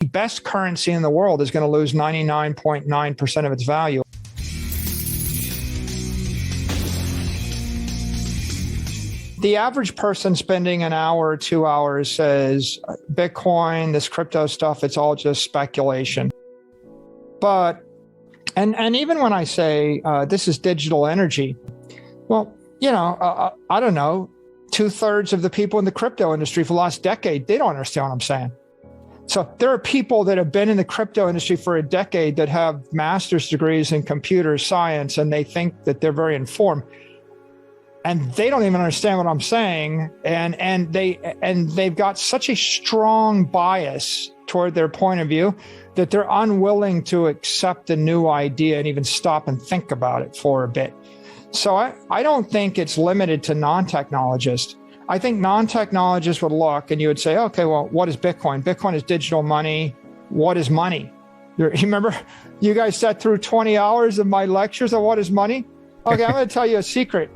The best currency in the world is going to lose 99.9% of its value. The average person spending an hour or 2 hours says, Bitcoin, this crypto stuff, it's all just speculation. But, and even when I say this is digital energy, well, I don't know, 2/3 of the people in the crypto industry for the last decade, they don't understand what I'm saying. So there are people that have been in the crypto industry for a decade that have master's degrees in computer science, and they think that they're very informed. And they don't even understand what I'm saying. And they've got such a strong bias toward their point of view that they're unwilling to accept a new idea and even stop and think about it for a bit. So I don't think it's limited to non-technologists. I think non-technologists would look and you would say, okay, well, what is Bitcoin? Bitcoin is digital money. What is money? You remember you guys sat through 20 hours of my lectures on what is money? Okay, I'm going to tell you a secret.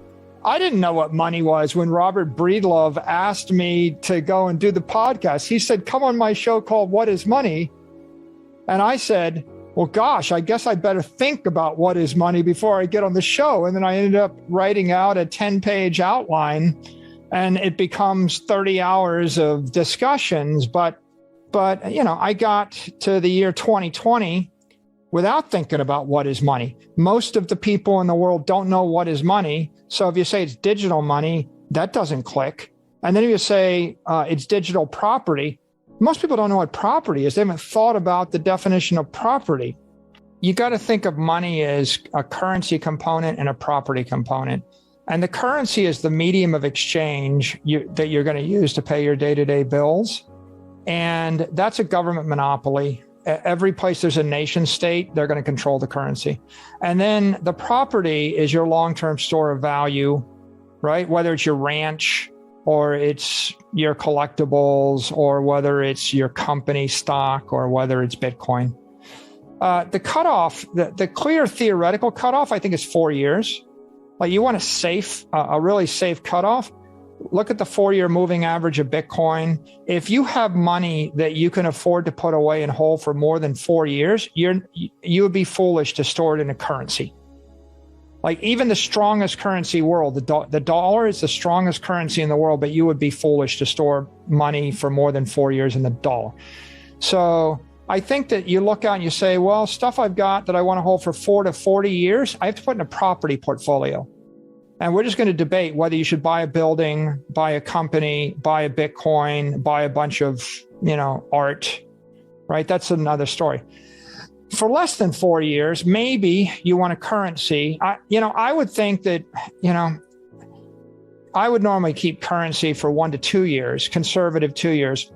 I didn't know what money was when Robert Breedlove asked me to go and do the podcast. He said, come on my show called What is Money? And I said, well, gosh, I guess I better think about what is money before I get on the show. And then I ended up writing out a 10-page outline, and it becomes 30 hours of discussions. But I got to the year 2020 without thinking about what is money. Most of the people in the world don't know what is money. So if you say it's digital money, that doesn't click. And then if you say it's digital property, most people don't know what property is. They haven't thought about the definition of property. You got to think of money as a currency component and a property component. And the currency is the medium of exchange that you're going to use to pay your day-to-day bills. And that's a government monopoly. Every place there's a nation state, they're going to control the currency. And then the property is your long-term store of value, right? Whether it's your ranch or it's your collectibles or whether it's your company stock or whether it's Bitcoin. The cutoff, the clear theoretical cutoff, I think is 4 years. Like you want a really safe cutoff. Look at the 4-year moving average of Bitcoin. If you have money that you can afford to put away and hold for more than 4 years, you would be foolish to store it in a currency. Like even the strongest currency world, the dollar is the strongest currency in the world, but you would be foolish to store money for more than 4 years in the dollar. So I think that you look out and you say, well, stuff I've got that I want to hold for 4 to 40 years, I have to put in a property portfolio. And we're just going to debate whether you should buy a building, buy a company, buy a Bitcoin, buy a bunch of, art, right? That's another story. For less than 4 years, maybe you want a currency. I would think that, I would normally keep currency for 1 to 2 years, conservative 2 years.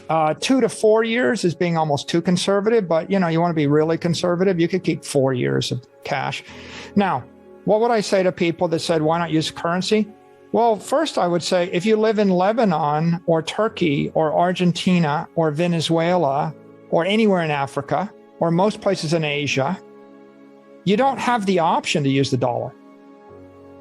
2 to 4 years is being almost too conservative, but you want to be really conservative. You could keep 4 years of cash. Now, what would I say to people that said, why not use currency? Well, first I would say, if you live in Lebanon or Turkey or Argentina or Venezuela or anywhere in Africa or most places in Asia, you don't have the option to use the dollar.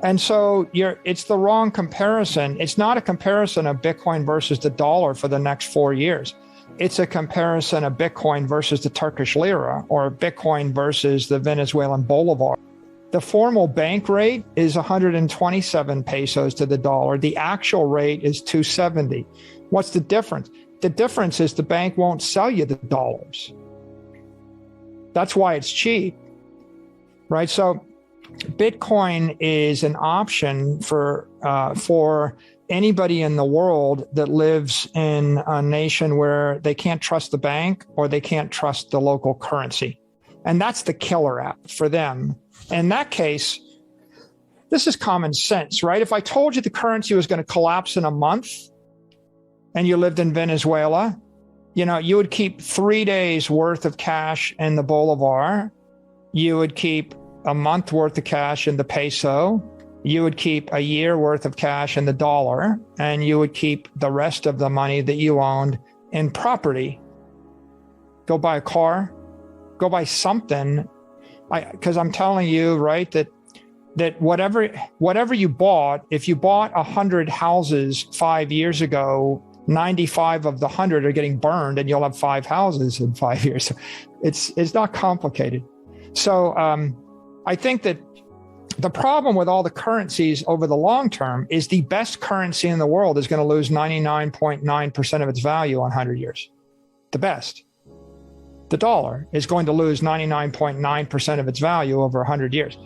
And so it's the wrong comparison. It's not a comparison of Bitcoin versus the dollar for the next 4 years. It's a comparison of Bitcoin versus the Turkish lira or Bitcoin versus the Venezuelan bolivar. The formal bank rate is 127 pesos to the dollar. The actual rate is 270. What's the difference? The difference is the bank won't sell you the dollars. That's why it's cheap, right? So Bitcoin is an option for anybody in the world that lives in a nation where they can't trust the bank or they can't trust the local currency. And that's the killer app for them. In that case, this is common sense, right? If I told you the currency was going to collapse in a month and you lived in Venezuela, you would keep 3 days worth of cash in the bolivar. You would keep a month worth of cash in the peso. You would keep a year worth of cash in the dollar, and you would keep the rest of the money that you owned in property. Go buy a car, go buy something. Because I'm telling you, right, that whatever you bought, if you bought 100 houses 5 years ago, 95 of the 100 are getting burned, and you'll have 5 houses in 5 years. It's not complicated. So I think that the problem with all the currencies over the long term is the best currency in the world is going to lose 99.9% of its value on 100 years. The best. The dollar is going to lose 99.9% of its value over 100 years.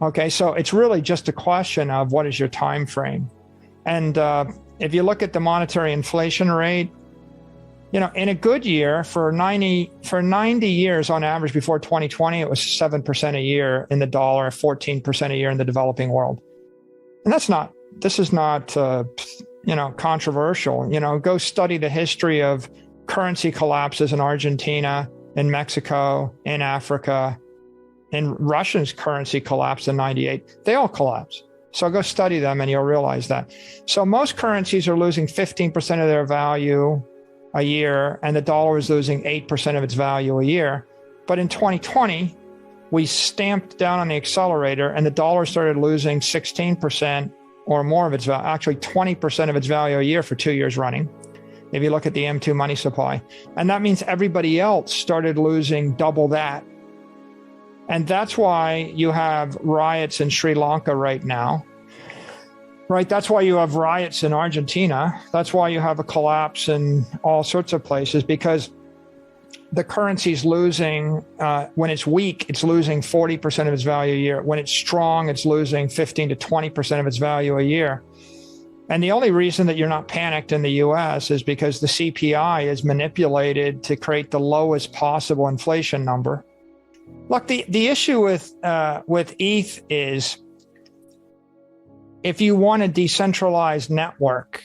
Okay, so it's really just a question of what is your time frame. And if you look at the monetary inflation rate, you know, in a good year for 90 years on average before 2020, it was 7% a year in the dollar, 14% a year in the developing world. And this is not, controversial. You know, go study the history of currency collapses in Argentina, in Mexico, in Africa, and Russia's currency collapsed in 98. They all collapsed. So go study them and you'll realize that. So most currencies are losing 15% of their value a year, and the dollar is losing 8% of its value a year. But in 2020, we stamped down on the accelerator and the dollar started losing 16% or more of its value, actually 20% of its value a year for 2 years running, if you look at the M2 money supply. And that means everybody else started losing double that. And that's why you have riots in Sri Lanka right now, right? That's why you have riots in Argentina. That's why you have a collapse in all sorts of places, because the currency's losing, when it's weak, it's losing 40% of its value a year. When it's strong, it's losing 15 to 20% of its value a year. And the only reason that you're not panicked in the US is because the CPI is manipulated to create the lowest possible inflation number. Look, the issue with ETH is, if you want a decentralized network,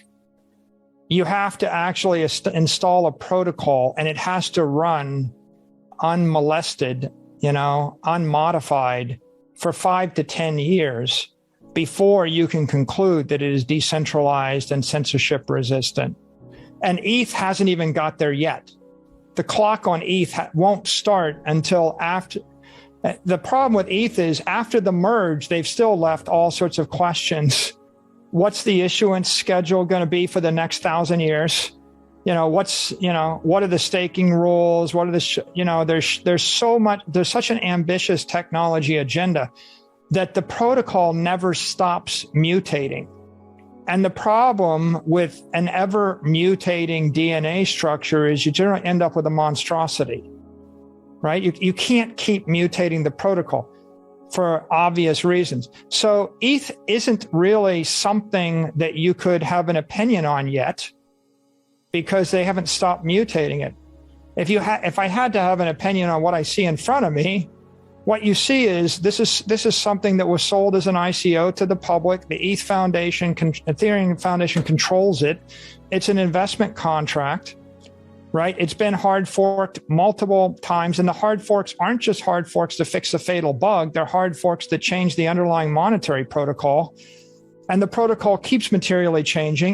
you have to actually install a protocol, and it has to run unmolested, unmodified for 5 to 10 years before you can conclude that it is decentralized and censorship resistant. And ETH hasn't even got there yet. The clock on ETH won't start until after. The problem with ETH is, after the merge, they've still left all sorts of questions. What's the issuance schedule going to be for the next 1,000 years? What are the staking rules? What are there's so much, there's such an ambitious technology agenda that the protocol never stops mutating. And the problem with an ever mutating DNA structure is you generally end up with a monstrosity, right? You can't keep mutating the protocol for obvious reasons. So ETH isn't really something that you could have an opinion on yet, because they haven't stopped mutating it. If I had to have an opinion on what I see in front of me, what you see is this is something that was sold as an ICO to the public. The ETH Foundation, Ethereum Foundation controls it. It's an investment contract, right? It's been hard forked multiple times, and the hard forks aren't just hard forks to fix a fatal bug. They're hard forks that change the underlying monetary protocol. And the protocol keeps materially changing.